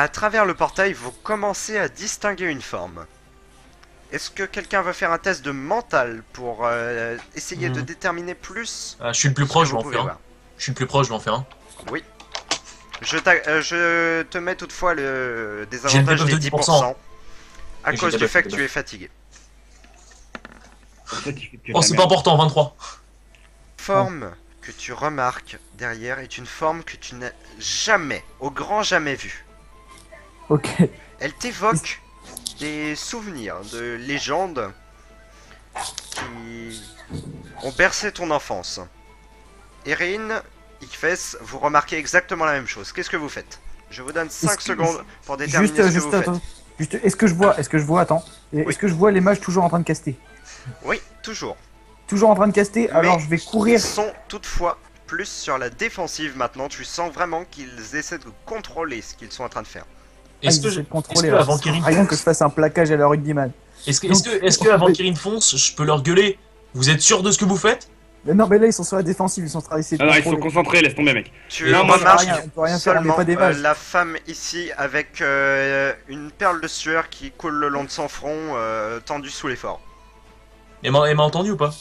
À travers le portail, vous commencez à distinguer une forme. Est-ce que quelqu'un veut faire un test de mental pour essayer de Hmm. déterminer plus Ah, je suis le plus ce que proche, je vous vais en pouvez faire un. voir? Je suis le plus proche, je vais en faire un. Oui. Je te mets toutefois le J'ai le désavantage debuff des de 10%. 10% à Oui, j'ai le cause du debuff, j'ai fait le que tu es debuff. fatigué. En fait, il fait que de Oh, la c'est pas merde. important, 23. Oh. Forme que tu remarques derrière est une forme que tu n'as jamais, au grand jamais vue. Ok. Elle t'évoque des souvenirs de légendes qui ont bercé ton enfance. Erin, Ikfes, vous remarquez exactement la même chose. Qu'est-ce que vous faites? Je vous donne 5 secondes pour déterminer ce que vous faites. Attends. Juste, est-ce que je vois, attends, Oui, est-ce que je vois les mages toujours en train de caster? oui, toujours. Toujours en train de caster, alors Mais je vais ils courir. sont toutefois plus sur la défensive maintenant. Tu sens vraiment qu'ils essaient de contrôler ce qu'ils sont en train de faire. Ah, Est-ce ils que, essaient de est-ce contrôler, que alors ça avant sert qu'Erin à rien que je fonce, fasse un plaquage à la rugbyman. Donc, est-ce que avant qu'Erin fonce, je peux leur gueuler? Vous êtes sûr de ce que vous faites? mais non, mais là ils sont sur la défensive, ils sont en train d'essayer de Ah non, ils sont contrôler. concentrés, laisse tomber, mec. Tu Et Non, Ça moi, sert à remarques rien, on peut rien faire, on n'est seulement pas des mages. la femme ici avec une perle de sueur qui coule le long de son front, tendue sous l'effort. Elle m'a entendu ou pas?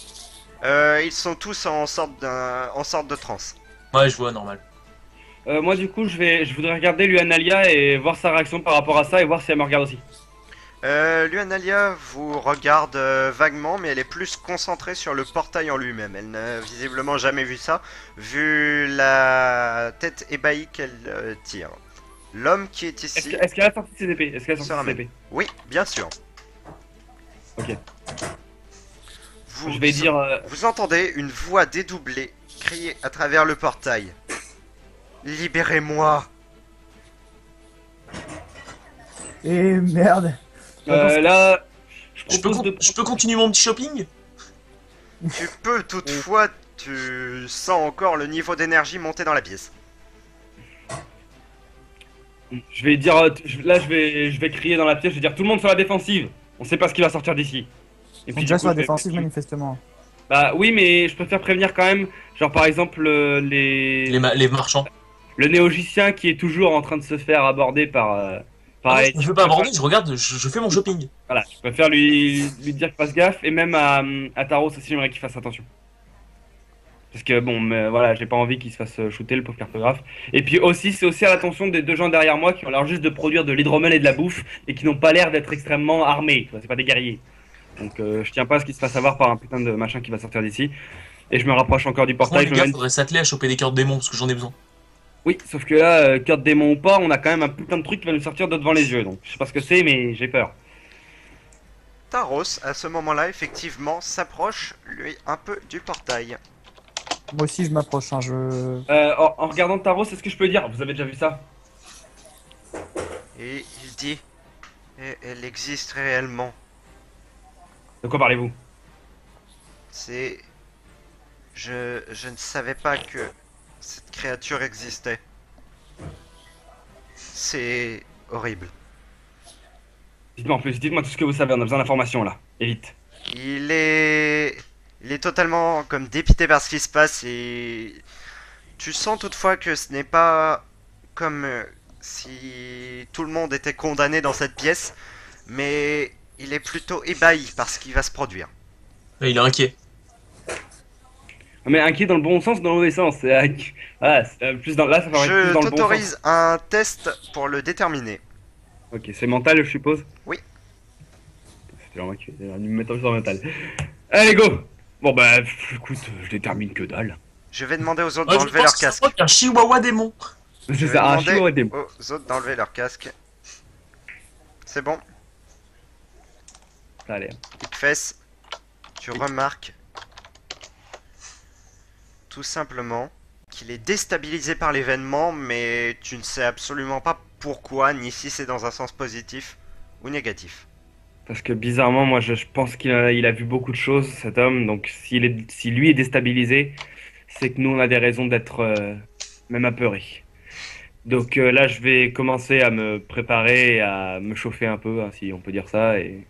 Ils sont tous en sorte de transe. Ouais, je vois, normal. moi, du coup, je voudrais regarder Luanalia et voir sa réaction par rapport à ça et voir si elle me regarde aussi. Luanalia vous regarde vaguement, mais elle est plus concentrée sur le portail en lui-même. Elle n'a visiblement jamais vu ça, vu la tête ébahie qu'elle tire. L'homme qui est ici Est-ce qu'elle a sorti ses épées? Est-ce qu'elle a se sorti ses ramène. épées? Oui, bien sûr. Ok. Vous, Je vais dire. vous entendez une voix dédoublée crier à travers le portail. Libérez-moi! Et merde. Attends, Là, je propose de. Je peux continuer mon petit shopping? Tu peux toutefois, tu sens encore le niveau d'énergie monter dans la pièce. Je vais dire. Là, je vais crier dans la pièce. Je vais dire tout le monde sur la défensive. On sait pas ce qui va sortir d'ici. Et ils sont puis, déjà du sur coup, la défensive je vais- manifestement. Bah oui, mais je préfère prévenir quand même. Genre, par exemple, Les marchands. le néogicien qui est toujours en train de se faire aborder par. Ah non, Pareil. je veux pas aborder, je regarde, je fais mon shopping. Voilà, je préfère lui dire qu'il fasse gaffe. Et même à Taros aussi, j'aimerais qu'il fasse attention. Parce que bon, mais voilà, j'ai pas envie qu'il se fasse shooter le pauvre cartographe. Et puis aussi, c'est aussi à l'attention des deux gens derrière moi qui ont l'air juste de produire de l'hydromel et de la bouffe et qui n'ont pas l'air d'être extrêmement armés. Tu vois, c'est pas des guerriers. Donc je tiens pas à ce qu'il se fasse avoir par un putain de machin qui va sortir d'ici. Et je me rapproche encore du Franchement, portail. les Je me gars, mène... faudrait s'atteler à choper des cœurs de démons parce que j'en ai besoin. Oui, sauf que là, cœur de démon ou pas, on a quand même un putain de truc qui va nous sortir de devant les yeux. Donc je sais pas ce que c'est, mais j'ai peur. Taros, à ce moment-là, effectivement, s'approche, lui, un peu du portail. Moi aussi je m'approche, hein, En regardant Taros, est-ce que je peux dire, vous avez déjà vu ça? Et il dit, elle existe réellement. De quoi parlez-vous? C'est... je ne savais pas que cette créature existait. C'est horrible. Dites-moi en plus, dites-moi tout ce que vous savez, on a besoin d'informations là. Et vite. Il est... Il est totalement comme dépité par ce qui se passe et... Tu sens toutefois que ce n'est pas comme si tout le monde était condamné dans cette pièce, mais il est plutôt ébahi par ce qui va se produire. Et il est inquiet. Mais inquiet dans le bon sens ou dans le mauvais sens? Voilà, plus dans... là ça paraît plus Je dans le bon sens. t'autorise un test pour le déterminer. Ok, c'est mental je suppose? Oui. C'était vraiment qui me mettre sur mental. Allez go! Bon bah écoute, je détermine que dalle. Je vais demander aux autres Ouais, je d'enlever leur pense que casque. c'est un chihuahua démon. Je C'est vais ça, un demander chiot et des... aux autres d'enlever leur casque. C'est bon. Allez. Fess, tu remarques tout simplement qu'il est déstabilisé par l'événement, mais tu ne sais absolument pas pourquoi, ni si c'est dans un sens positif ou négatif. Parce que bizarrement, moi je pense il a vu beaucoup de choses cet homme, donc si lui est déstabilisé, c'est que nous on a des raisons d'être même apeurés. Donc là, je vais commencer à me préparer, à me chauffer un peu, hein, si on peut dire ça, et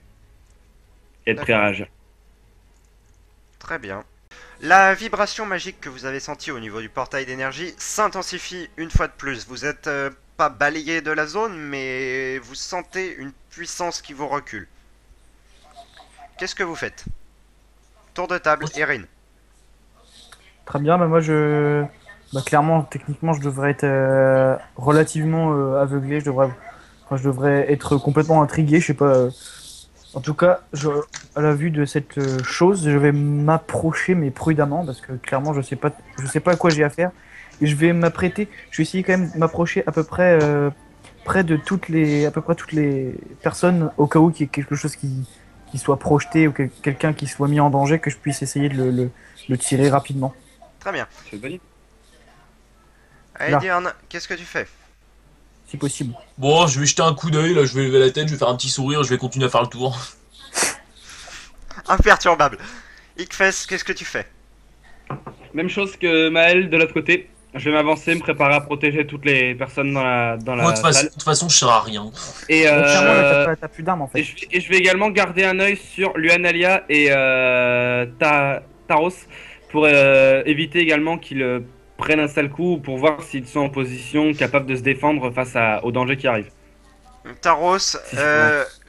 être prêt à D'accord. réagir. Très bien. La vibration magique que vous avez sentie au niveau du portail d'énergie s'intensifie une fois de plus. Vous êtes pas balayé de la zone, mais vous sentez une puissance qui vous recule. Qu'est-ce que vous faites? Tour de table, Erin. Très bien, bah moi bah clairement, techniquement, je devrais être relativement aveuglé, je devrais être complètement intrigué, je sais pas. En tout cas, à la vue de cette chose, je vais m'approcher, mais prudemment, parce que clairement, je sais pas à quoi j'ai affaire. Et je vais m'apprêter, je vais essayer quand même de m'approcher à peu près près de à peu près toutes les personnes, au cas où il y ait quelque chose qui soit projeté ou quelqu'un qui soit mis en danger, que je puisse essayer de le tirer rapidement. Très bien. C'est une bonne idée. Allez, Diane, qu'est-ce que tu fais? Si possible. Bon, je vais jeter un coup d'œil, là, je vais lever la tête, je vais faire un petit sourire, je vais continuer à faire le tour. Imperturbable. Ikfes, qu'est-ce que tu fais? Même chose que Maël de l'autre côté. Je vais m'avancer, me préparer à protéger toutes les personnes dans Moi, la salle. de toute façon, je sers à rien. Et, Donc, clairement, là, t'as plus d'armes en fait. et je vais également garder un œil sur Luanalia et Taros pour éviter également qu'ils prennent un sale coup pour voir s'ils sont en position capable de se défendre face au danger qui arrive. Taros,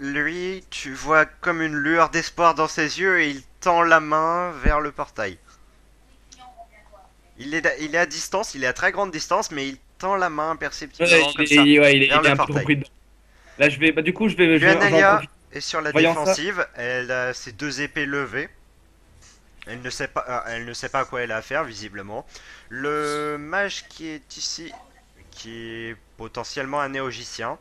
lui, tu vois comme une lueur d'espoir dans ses yeux et il tend la main vers le portail. Il est à distance, il est à très grande distance, mais il tend la main imperceptiblement comme ça. Il est vers le un peu trop portail. pris dedans. Là, du coup, je vais j'en Luanalia profite. est sur la Voyant ça. défensive, elle a ses deux épées levées. Elle ne sait pas à quoi elle a affaire, visiblement. Le mage qui est ici, qui est potentiellement un néogicien,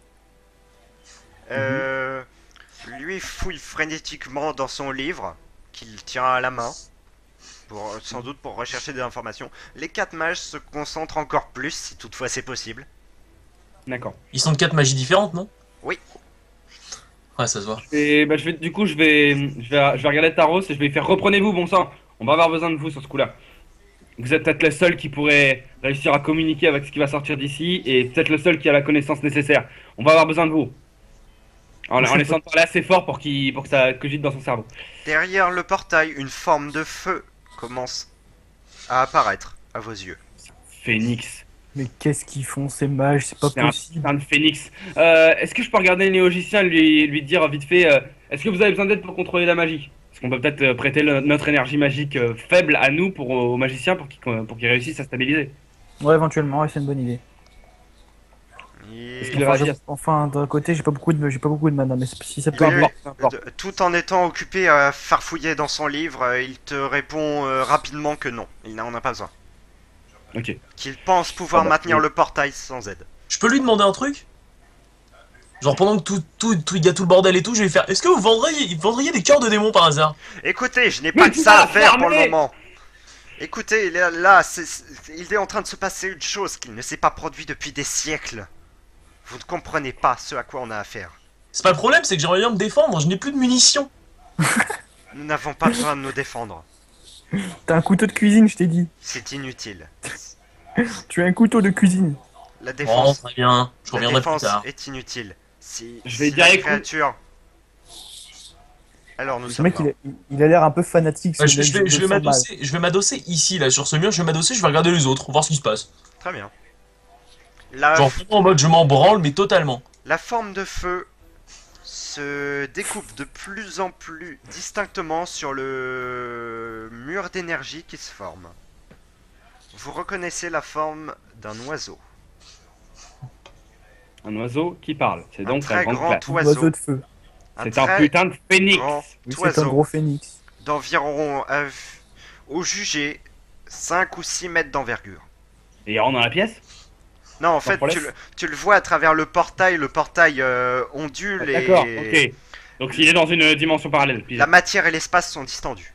lui fouille frénétiquement dans son livre, qu'il tient à la main, sans doute pour rechercher des informations. Les 4 mages se concentrent encore plus, si toutefois c'est possible. D'accord. Ils sont de 4 magies différentes, non? Oui. Ouais, ça se voit. Et bah, du coup, je vais regarder Taros et je vais lui faire reprenez-vous, bon sang. On va avoir besoin de vous sur ce coup-là. Vous êtes peut-être le seul qui pourrait réussir à communiquer avec ce qui va sortir d'ici et peut-être le seul qui a la connaissance nécessaire. On va avoir besoin de vous. En laissant parler assez fort pour que ça cogite dans son cerveau. Derrière le portail, une forme de feu commence à apparaître à vos yeux. Phénix. Mais qu'est-ce qu'ils font ces mages? C'est pas C'est un possible. putain de phénix. Est-ce que je peux regarder le néogicien et lui dire vite fait est-ce que vous avez besoin d'aide pour contrôler la magie? Parce qu'on peut peut-être prêter notre énergie magique faible à nous aux magiciens pour qu'ils réussissent à stabiliser. Ouais, éventuellement, ouais, c'est une bonne idée. Est-ce qu'il Enfin, réagit à ça? enfin, d'un côté, j'ai pas beaucoup de mana, mais si ça peut Oui, aider. oui. Peu importe. Tout en étant occupé à farfouiller dans son livre, il te répond rapidement que non, il n'en a pas besoin. Ok. Qu'il pense pouvoir Ah bah, maintenir oui. le portail sans aide. Je peux lui demander un truc? Genre, pendant que il y a tout le bordel et tout, je vais lui faire. Est-ce que vous vendriez des cœurs de démons par hasard? Écoutez, je n'ai Mais pas que ça à putain, faire pour le fermez. moment. Écoutez, là, il est en train de se passer une chose qui ne s'est pas produite depuis des siècles. Vous ne comprenez pas ce à quoi on a affaire. C'est pas le problème, c'est que j'aimerais bien me défendre, je n'ai plus de munitions. Nous n'avons pas besoin de nous défendre. T'as un couteau de cuisine, je t'ai dit. C'est inutile. Tu as un couteau de cuisine. La Oh, défense, très bien, je la reviendrai plus défense tard. est inutile. Si, Je vais si la direct- créature... Alors nous Ce sommes mec, morts. il a l'air un peu fanatique. Ce Ouais, je mec, vais me sens mal. je vais m'adosser ici, là, sur ce mur, je vais m'adosser, je vais regarder les autres, voir ce qui se passe. Très bien. La, Genre, en mode, je m'en branle, mais totalement. la forme de feu se découpe de plus en plus distinctement sur le mur d'énergie qui se forme. Vous reconnaissez la forme d'un oiseau. Un oiseau qui parle. C'est Un donc très un grand grand classe. Un oiseau. oiseau de feu. C'est un putain de phénix. grand Oui, c'est un oiseau gros phénix. d'environ, au jugé, 5 ou 6 mètres d'envergure. Et il rentre dans la pièce. Non, en Sans fait, problème. tu le vois à travers le portail ondule et D'accord, ok. Donc il est dans une dimension parallèle. Puis- la matière et l'espace sont distendus.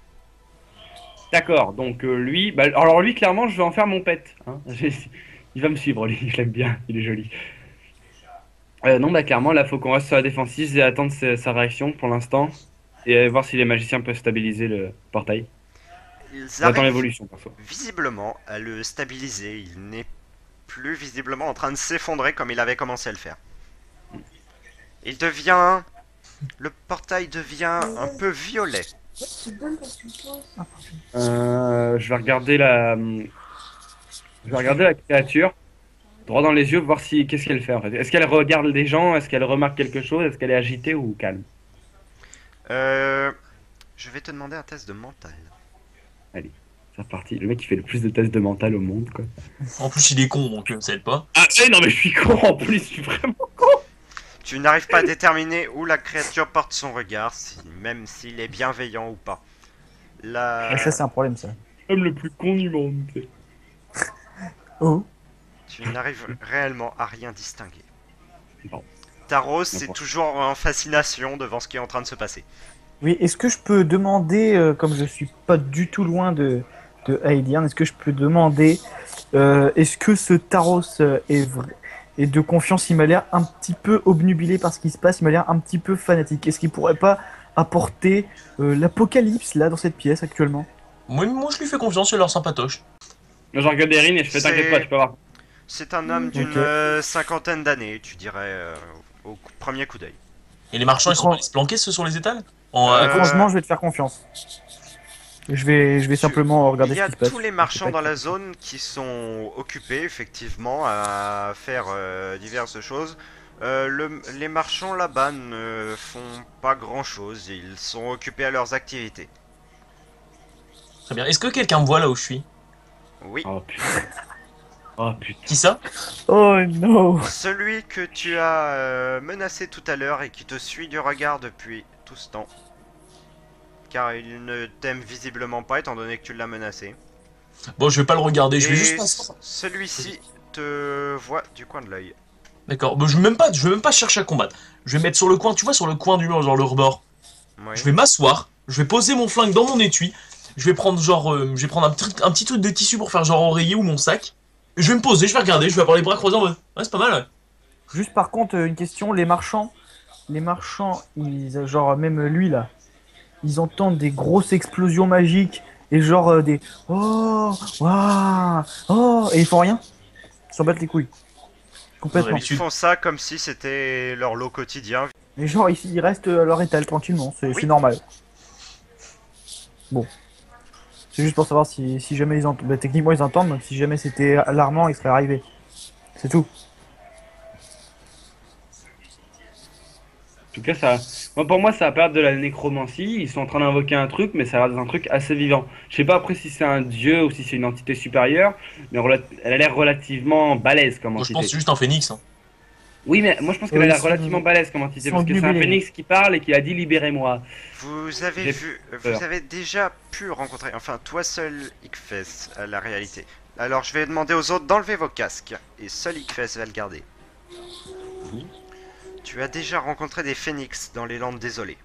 D'accord, donc lui, bah, alors lui clairement je vais en faire mon pet. Hein. Il va me suivre lui, je l'aime bien, il est joli. Non bah clairement là faut qu'on reste sur la défensive et attendre sa réaction pour l'instant. Et voir si les magiciens peuvent stabiliser le portail. Ils J'attends arrivent l'évolution perso. visiblement à le stabiliser. Il n'est plus visiblement en train de s'effondrer comme il avait commencé à le faire. Il devient... Le portail devient un peu violet. Je vais regarder la créature. droit dans les yeux, voir si qu'est-ce qu'elle fait en fait. Est-ce qu'elle regarde les gens? Est-ce qu'elle remarque quelque chose? Est-ce qu'elle est agitée ou calme? Euh, je vais te demander un test de mental. Allez, c'est reparti. Le mec qui fait le plus de tests de mental au monde, quoi. En plus, il est con, donc ça aide pas. Ah ouais, non mais je suis con en plus, je suis vraiment. Tu n'arrives pas à déterminer où la créature porte son regard, même s'il est bienveillant ou pas. Et ça, c'est un problème, ça. Comme le plus con du monde. Tu sais. Oh. Tu n'arrives réellement à rien distinguer. Bon. Taros, c'est D'accord. toujours en fascination devant ce qui est en train de se passer. Oui, est-ce que je peux demander, comme je suis pas du tout loin de Aelian, est-ce que je peux demander, est-ce que ce Taros est vrai, est de confiance? Il m'a l'air un petit peu obnubilé par ce qui se passe, il m'a l'air un petit peu fanatique. Est-ce qu'il pourrait pas apporter l'apocalypse là dans cette pièce actuellement? Moi, je lui fais confiance, il a l'air sympatoche. Moi, je regarde Erin et je fais t'inquiète pas, tu peux voir. C'est un homme d'une Ok. cinquantaine d'années, tu dirais, au premier coup d'œil. Et les marchands, ils sont Étrange. allés se planquer, ceux sur les étals en, Étrangement, je vais te faire confiance. Je vais simplement Il regarder y ce a qui se passe. tous les marchands dans la zone qui sont occupés effectivement à faire diverses choses. Les marchands là-bas ne font pas grand-chose, ils sont occupés à leurs activités. Très bien. Est-ce que quelqu'un me voit là où je suis? Oui, Oh putain. Oh putain. Qui ça? Oh no! celui que tu as menacé tout à l'heure et qui te suit du regard depuis tout ce temps. Car il ne t'aime visiblement pas étant donné que tu l'as menacé. Bon, je vais pas le regarder, je vais Et juste penser. celui-ci te voit du coin de l'œil. D'accord. Bon, je vais même pas chercher à combattre. Je vais mettre sur le coin, tu vois, sur le coin du mur, genre le rebord. Oui. Je vais m'asseoir, je vais poser mon flingue dans mon étui. Je vais prendre genre, je vais prendre un petit truc de tissu pour faire genre oreiller ou mon sac. Je vais me poser, je vais regarder, je vais avoir les bras croisés en mode. Ouais, c'est pas mal, ouais. Juste par contre, une question, les marchands, ils, genre même lui là, ils entendent des grosses explosions magiques et genre des oh, waouh, oh, et ils font rien. Ils s'en battent les couilles. Complètement. Ils font ça comme si c'était leur lot quotidien. Mais genre ils restent à leur étal tranquillement, c'est Oui. normal. Bon, c'est juste pour savoir si jamais ils entendent. Bah, techniquement ils entendent, donc si jamais c'était alarmant, ils seraient arrivés. C'est tout. En tout cas, ça. Moi, pour moi, ça a peur de la nécromancie. Ils sont en train d'invoquer un truc, mais ça a l'air d'être un truc assez vivant. Je sais pas après si c'est un dieu ou si c'est une entité supérieure, mais elle a l'air relativement balèze comme Moi, je pense que entité. c'est juste un phénix, hein. Oui, mais moi je pense qu'elle a Oui, l'air ils sont- relativement balèze comme entité ils parce sont que c'est un obnubilés. phénix qui parle et qui a dit libérez-moi. Vous avez J'ai vu, peur. vous avez déjà pu rencontrer, enfin toi seul Ickfes, la réalité. Alors je vais demander aux autres d'enlever vos casques et seul Ickfes va le garder. Oui. Tu as déjà rencontré des phénix dans les Landes désolées.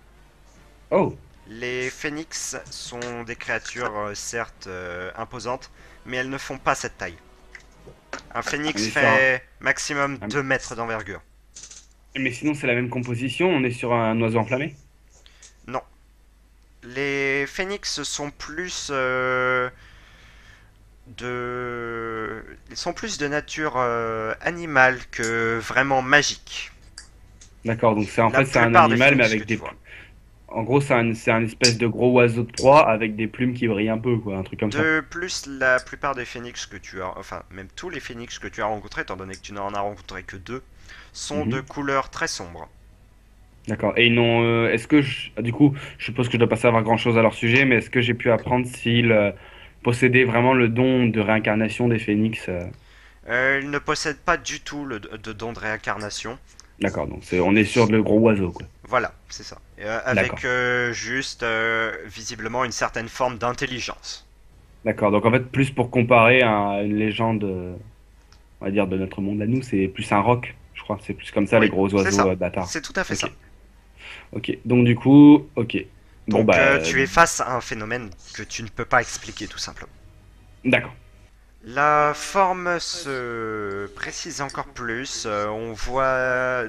Oh, Les phénix sont des créatures certes imposantes, mais elles ne font pas cette taille. Un phénix On est fait maximum un- 2 mètres d'envergure. mais sinon c'est la même composition. On est sur un oiseau enflammé. Non. Les phénix sont plus ils sont plus de nature animale que vraiment magique. D'accord, donc c'est en La fait c'est un plupart des animal mais phénix avec que tu des. vois. En gros c'est un espèce de gros oiseau de proie avec des plumes qui brillent un peu quoi, un truc comme ça. De plus, la plupart des phénix que tu as, enfin même tous les phénix que tu as rencontrés, étant donné que tu n'en as rencontré que deux, sont Mhm. de couleur très sombre. D'accord. Et ils n'ont. Est-ce que du coup, je suppose que je dois pas savoir grand-chose à leur sujet, mais est-ce que j'ai pu apprendre s'ils possédaient vraiment le don de réincarnation des phénix Ils ne possèdent pas du tout de don de réincarnation. D'accord, donc on est sur le gros oiseau quoi. Voilà, c'est ça. D'accord. Avec juste visiblement une certaine forme d'intelligence. D'accord, donc en fait, plus pour comparer à une légende, on va dire, de notre monde à nous, c'est plus un roc, je crois. C'est plus comme ça Oui, les gros c'est oiseaux ça. d'Atar. C'est tout à fait Ok. ça. Ok, donc du coup, ok. Bon Donc bah, tu es face à un phénomène que tu ne peux pas expliquer tout simplement. d'accord. La forme se précise encore plus. On voit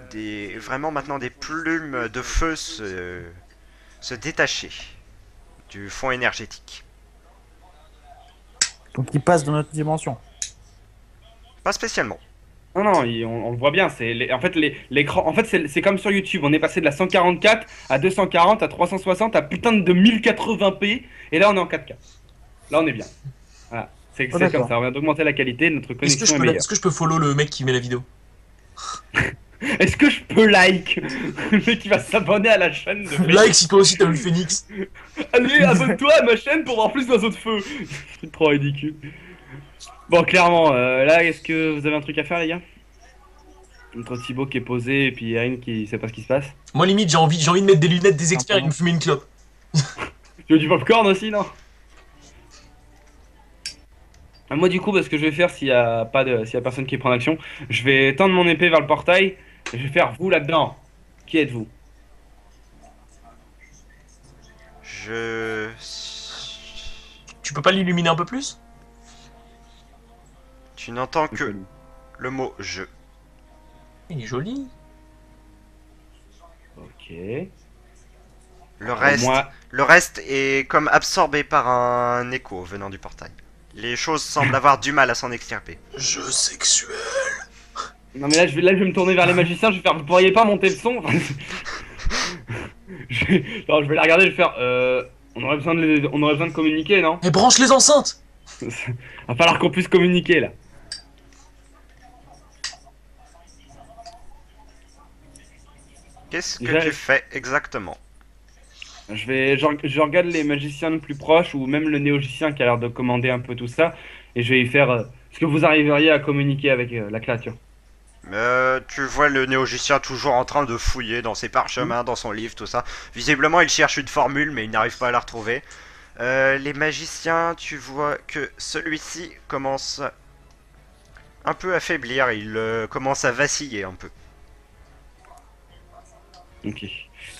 vraiment maintenant des plumes de feu se détacher du fond énergétique. Donc ils passent dans notre dimension. Pas spécialement. Non, non, on le voit bien. En fait, l'écran, en fait, c'est comme sur YouTube. On est passé de la 144 à 240 à 360 à putain de 1080p, et là on est en 4K. Là on est bien. Voilà. C'est Oh, comme d'accord. ça, on vient d'augmenter la qualité, notre connexion est meilleure. Est-ce que je peux follow le mec qui met la vidéo? Est-ce que je peux like le mec qui va s'abonner à la chaîne de Like si toi aussi t'as vu le Phoenix. Allez, abonne-toi à ma chaîne pour voir plus d'oiseaux de feu. C'est trop ridicule. Bon, clairement, là, est-ce que vous avez un truc à faire, les gars? Entre Thibaut qui est posé et puis Erin qui sait pas ce qui se passe. Moi limite j'ai envie de mettre des lunettes des experts et de me fumer une clope. Tu veux du popcorn aussi, non? Moi, du coup, ce que je vais faire s'il y a pas de, s'il y a personne qui prend action, je vais tendre mon épée vers le portail et je vais faire vous là-dedans. Qui êtes-vous? Je... Tu peux pas l'illuminer un peu plus? Tu n'entends que le mot je. Il est joli. Ok. Le reste, Moi, le reste est comme absorbé par un écho venant du portail. Les choses semblent avoir du mal à s'en extirper. Jeu sexuel. non mais là, je vais me tourner vers les magiciens. Je vais faire. Vous pourriez pas monter le son? Non, je vais les regarder. Je vais faire. On aurait besoin on aurait besoin de communiquer, non? Et branche les enceintes. Va falloir qu'on puisse communiquer là. Qu'est-ce que Déjà, tu fais exactement? Je regarde les magiciens les plus proches ou même le néogicien qui a l'air de commander un peu tout ça et je vais lui faire. Est-ce que vous arriveriez à communiquer avec la créature? Tu vois le néogicien toujours en train de fouiller dans ses parchemins, dans son livre, tout ça. Visiblement, il cherche une formule, mais il n'arrive pas à la retrouver. Les magiciens, tu vois que celui-ci commence un peu à faiblir, il commence à vaciller un peu. Ok.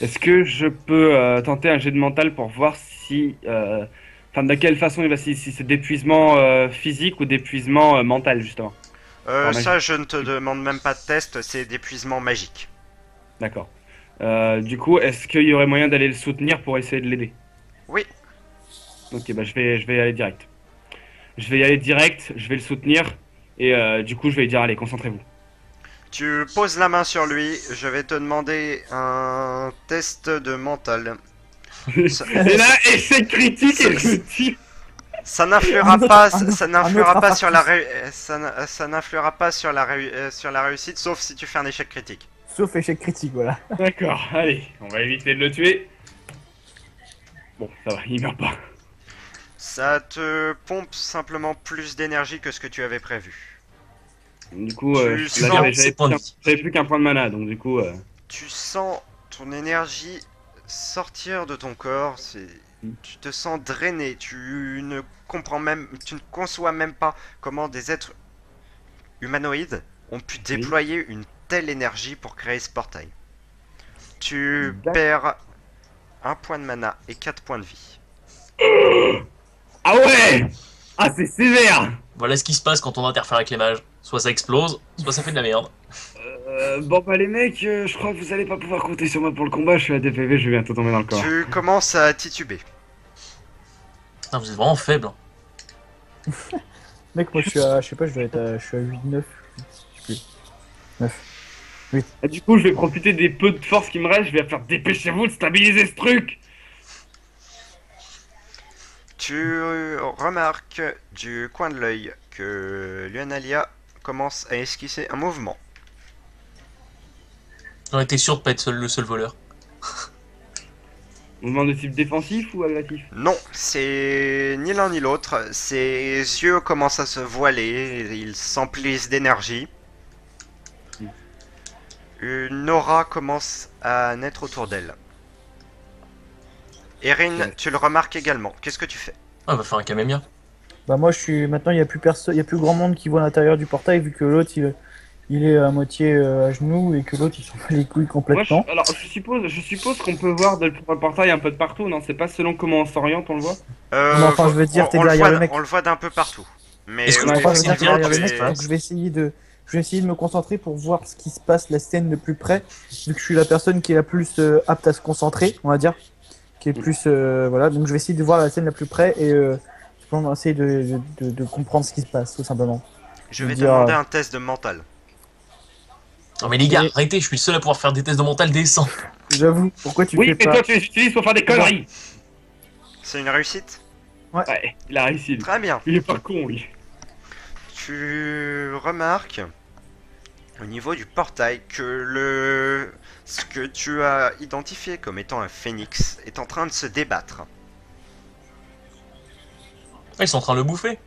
Est-ce que je peux tenter un jet de mental pour voir si. Enfin, de quelle façon il va. Si c'est d'épuisement physique ou d'épuisement mental, justement. Ça, je ne te demande même pas de test, c'est d'épuisement magique. D'accord. Du coup, est-ce qu'il y aurait moyen d'aller le soutenir pour essayer de l'aider? Oui. Ok, bah je vais y aller direct. Je vais y aller direct, je vais le soutenir. Et du coup, je vais lui dire allez, concentrez-vous. Tu poses la main sur lui, je vais te demander un test de mental. Ça- Et là, échec critique et je tire. Ça n'influera pas, ça un n'influera autre pas sur la artiste. ça n'influera pas sur sur la réussite, sauf si tu fais un échec critique. Sauf échec critique, voilà. D'accord, allez, on va éviter de le tuer. Bon, ça va, il meurt pas. Ça te pompe simplement plus d'énergie que ce que tu avais prévu. Du coup, Tu là, sens j'avais plus qu'un point de mana, donc du coup. Tu sens ton énergie sortir de ton corps, tu te sens drainé, tu ne conçois même pas comment des êtres humanoïdes ont pu déployer une telle énergie pour créer ce portail. Tu D'accord. perds un point de mana et 4 points de vie. Ah ouais! Ah, c'est sévère! Voilà ce qui se passe quand on interfère avec les mages. Soit ça explose, soit ça fait de la merde. Bon, bah, les mecs, je crois que vous allez pas pouvoir compter sur moi pour le combat. Je suis à DPV, je vais bientôt tomber dans le corps. Tu commences à tituber. Putain, vous êtes vraiment faible. Hein. Mec, moi je suis à, je sais pas, je suis à 8-9. Je sais plus. 9. Et du coup, je vais profiter des peu de force qui me restent. Je vais faire dépêchez-vous de stabiliser ce truc! Tu remarques du coin de l'œil que Luanalia commence à esquisser un mouvement. J'en étais sûr de pas être le seul voleur. Mouvement de type défensif ou agressif? Non, c'est ni l'un ni l'autre. Ses yeux commencent à se voiler, ils s'emplissent d'énergie. Une aura commence à naître autour d'elle. Erin, Ouais. tu le remarques également. Qu'est-ce que tu fais? Ah, va faire un camémia. Bah moi je suis maintenant il y a plus personne, il y a plus grand monde qui voit l'intérieur du portail vu que l'autre il est à moitié à genoux et que l'autre il s'en bat les couilles Moi, complètement. alors, je suppose qu'on peut voir le portail un peu de partout, non? C'est pas selon comment on s'oriente, on le voit? Mais enfin, je veux dire, t'es on derrière le mec. On le voit d'un peu partout. Mais Est-ce que oui, je Enfin, pense je veux qu'il dire, vient derrière le par mec, ce qui se donc passe? je vais essayer de me concentrer pour voir ce qui se passe, la scène de plus près, vu que je suis la personne qui est la plus apte à se concentrer, on va dire, qui est plus voilà, donc je vais essayer de voir la scène la plus près et on va essayer de comprendre ce qui se passe, tout simplement. je vais te dire, demander un test de mental. Non mais les gars, Et- arrêtez, je suis le seul à pouvoir faire des tests de mental décents. J'avoue, pourquoi tu Oui, fais mais pas toi, tu les utilises pour faire des conneries! C'est une réussite? Ouais, il a réussi. Lui. Très bien. Il est pas con, lui. Tu remarques au niveau du portail que ce que tu as identifié comme étant un phénix est en train de se débattre. Ah, ils sont en train de le bouffer.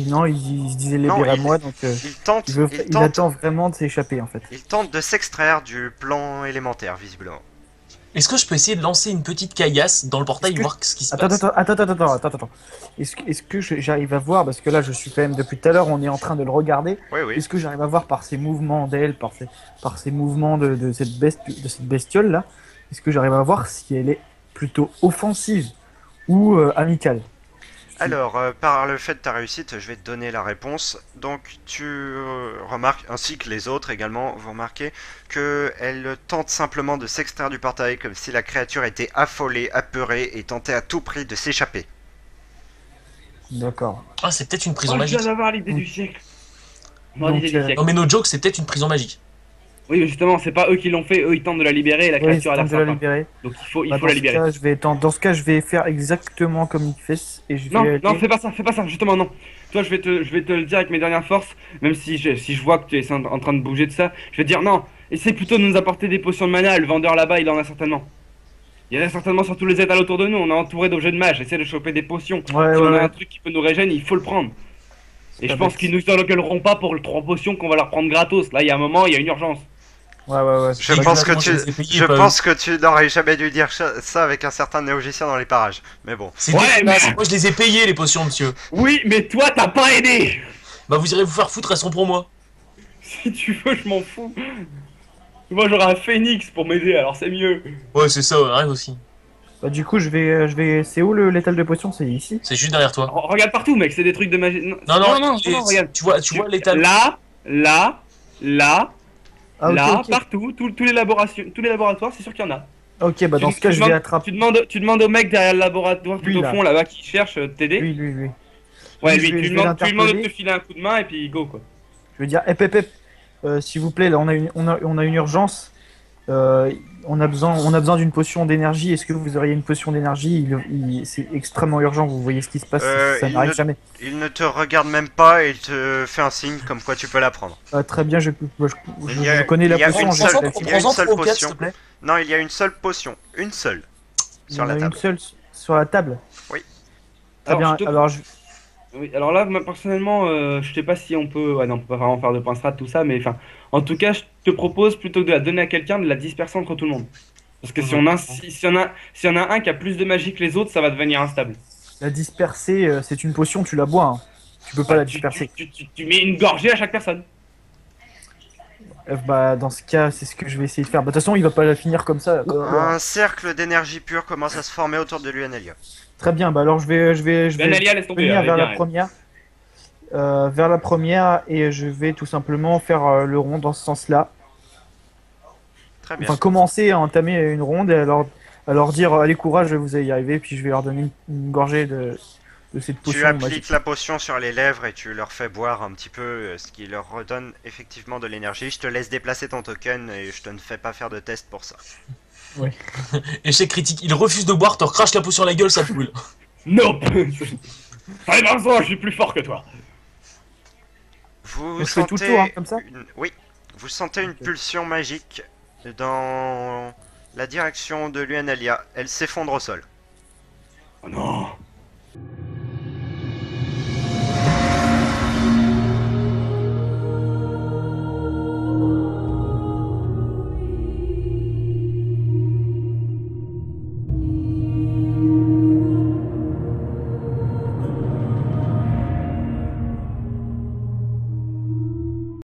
Non, il se disait Non, libérer à moi, donc il attend vraiment de s'échapper en fait. Il tente de s'extraire du plan élémentaire, visiblement. Est-ce que je peux essayer de lancer une petite caillasse dans le portail et voir ce qui se passe? Attends. Est-ce que j'arrive à voir, parce que là je suis quand même depuis tout à l'heure, on est en train de le regarder. Oui, oui. Est-ce que j'arrive à voir par ses mouvements d'elle, par ses mouvements de cette bestiole là, est-ce que j'arrive à voir si elle est plutôt offensive ou amicale? Alors, par le fait de ta réussite, je vais te donner la réponse. Donc, tu remarques, ainsi que les autres également, vous remarquez qu'elle tente simplement de s'extraire du portail comme si la créature était affolée, apeurée et tentait à tout prix de s'échapper. D'accord. Ah, c'est peut-être une prison Je magique. viens d'avoir l'idée du siècle. Non, Donc, l'idée du siècle. Non, mais no joke, c'est peut-être une prison magique. Oui, mais justement, c'est pas eux qui l'ont fait. Eux, ils tentent de la libérer et la Oui, créature a c'est l'air temps de la sympa. libérer. Donc il Bah, faut la libérer. dans ce cas, je vais faire exactement comme il fait et je vais Non, aller- non, fais pas ça, justement, non. Toi, je vais te le dire avec mes dernières forces, même si je vois que tu es en train de bouger de ça, je vais te dire non, essaie plutôt de nous apporter des potions de mana, le vendeur là-bas, il en a certainement. Il y en a certainement sur tous les étals autour de nous, on est entouré d'objets de mage, essaie de choper des potions. Ouais, Si on a ouais. un truc qui peut nous régénérer, il faut le prendre. Et pas je pense bête. qu'ils nous engueuleront pas pour le 3 potions qu'on va leur prendre gratos. Là, il y a un moment, il y a une urgence. Ouais. Je Et pense que comment je les ai payés, je pas pense que tu n'aurais jamais dû dire ça avec un certain néogicien dans les parages. Mais bon. C'est Ouais, dégueulasse. mais- Moi, je les ai payés, les potions, monsieur. Oui, mais toi, t'as pas aidé. Bah, vous irez vous faire foutre, elles sont pour moi. Si tu veux, je m'en fous. Moi, j'aurai un phénix pour m'aider, alors c'est mieux. Ouais, c'est ça, ouais, rien aussi. Bah, du coup, c'est où l'étal de potion? C'est ici. C'est juste derrière toi. Regarde partout, mec, c'est des trucs de magie. Non, Regarde. tu vois l'étal. Là, là, Ah, ok, là, ok. partout, tous les laboratoires, c'est sûr qu'il y en a. Ok, bah dans ce cas, je vais attraper. Tu demandes au mec derrière le laboratoire, tout Lui, au là. fond, là-bas, qui cherche t'aider. Lui. Ouais, Lui, lui, je vais tu lui demandes de l'interpeller. te filer un coup de main et puis go, quoi. Je vais dire, hep, s'il vous plaît, là, on a une urgence. On a besoin d'une potion d'énergie. Est-ce que vous auriez une potion d'énergie? C'est extrêmement urgent. Vous voyez ce qui se passe. Ça Il n'arrive ne- jamais. Il ne te regarde même pas et il te fait un signe comme quoi tu peux la prendre. Très bien, je Il y a- connais il y a la potion. une je- seule- je- il y a une Prends-en seule 3 ou 4, potion. s'il te plaît. Non, il y a une seule potion. Une seule. Il y Sur en la a table. une seule sur la table. Oui. Très bien. je te- Alors, Oui, alors là, moi, personnellement, je sais pas si on peut. Ouais, non, on peut pas vraiment faire de point strat, tout ça, mais enfin. En tout cas, je te propose plutôt que de la donner à quelqu'un, de la disperser entre tout le monde. Parce que si on a, s'il y en a un qui a plus de magie que les autres, ça va devenir instable. la disperser, c'est une potion. Tu la bois. Hein. Tu peux pas la disperser. Tu mets une gorgée à chaque personne. Bah, dans ce cas, c'est ce que je vais essayer de faire. Bah, de toute façon, il va pas la finir comme ça. Un cercle d'énergie pure commence à se former autour de Luanelia. Très bien. Bah, alors, je vais Benalia, laisse tomber. venir elle est vers bien, la elle. première. Vers la première, et je vais tout simplement faire le rond dans ce sens-là. Très bien. Enfin, commencer à entamer une ronde et à leur dire allez, courage, vous allez y arriver. Puis je vais leur donner une gorgée de cette Tu potion appliques magique. la potion sur les lèvres et tu leur fais boire un petit peu, ce qui leur redonne effectivement de l'énergie. Je te laisse déplacer ton token et je te ne fais pas faire de test pour ça. Échec critique. Il refuse de boire, te recrache la peau sur la gueule, ça brûle. Nope. Allez, Vincent, je suis plus fort que toi. Vous Je fais tout le sentez tour, hein, comme ça Oui, vous sentez une pulsion magique dans la direction de Luanelia. Elle s'effondre au sol. Oh non.